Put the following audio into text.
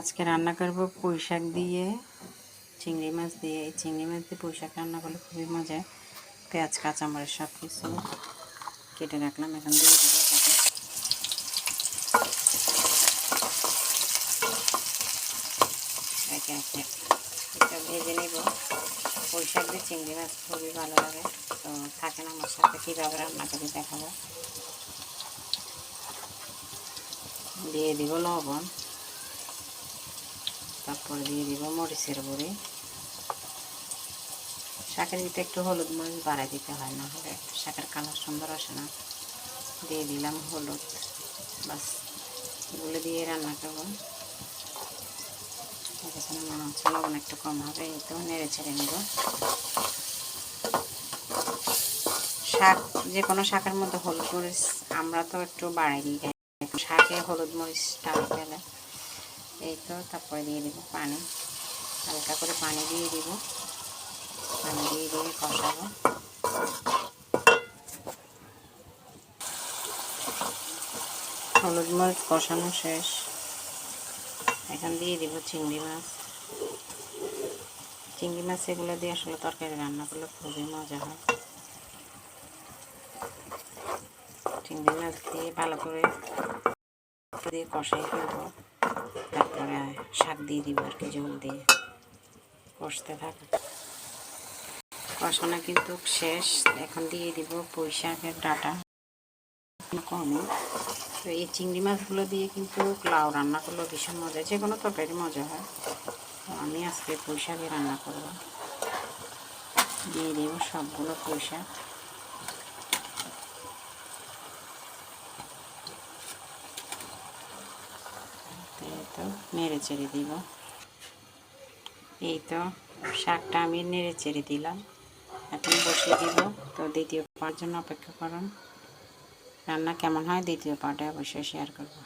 আজকে রান্না করব পুঁই শাক দিয়ে চিংড়ি মাছ দিয়ে। এই চিংড়ি মাছ দিয়ে পুঁই শাক রান্না করলে খুবই মজা। পেঁয়াজ কাঁচামরিচ সব কিছু কেটে রাখলাম, এখন দিয়ে দেবো এটাকে। একে একে এটা ভেজে নেব। পুঁই শাক দিয়ে চিংড়ি মাছ খুবই ভালো লাগে। তো থাকেন আমার সাথে, কীভাবে রান্না করে দেখাবো। দিয়ে দিব লবণ, তারপরে দিয়ে দিব মরিচের গুঁড়ি। শাকের ভিতরে একটু হলুদ মরিচ বাড়াই দিতে হয়, না হলে শাকের কালার সুন্দর আসে না। দিয়ে দিলাম হলুদ, বাস এগুলো দিয়ে রান্না করবো। এখানে মনে হচ্ছে লবণ একটু কম হবে, এই তো নেড়ে ছেড়ে নেব। শাক যে কোনো শাকের মধ্যে হলুদ মরিচ আমরা তো একটু বাড়াই দিই, শাকে হলুদ মরিচ টান ফেলে। এই তো তারপরে দিয়ে দিব পানি, হালকা করে পানি দিয়ে দিব। পানি দিয়ে দিয়ে কষাবো। হলুদ মরিচ কষানো শেষ, এখন দিয়ে দিব চিংড়ি মাছ। চিংড়ি মাছ এগুলো দিয়ে আসলে তরকারি রান্না করলে খুবই মজা হয়। চিংড়ি মাছ দিয়ে ভালো করে কষাই ফেলবো, তারপরে শাক দিয়ে দিব আর কি, ঝোল দিয়ে কষতে থাকে। কষানো কিন্তু শেষ, এখন দিয়ে দিব পুঁই শাকের ডাঁটা কমই। তো এই চিংড়ি মাছগুলো দিয়ে কিন্তু লাউ রান্না করলেও ভীষণ মজা, যে কোনো তরকারি মজা হয়। তো আমি আজকে পুঁই শাকই রান্না করব। দিয়ে দিব সবগুলো পুঁই শাক। তো নেড়ে চেড়ে দিব। এই তো শাকটা আমি নেড়ে চেড়ে দিলাম, এখন বসিয়ে দিব। তো দ্বিতীয় পার্টের জন্য অপেক্ষা করুন। রান্না কেমন হয় দ্বিতীয় পার্টে অবশ্যই শেয়ার করব।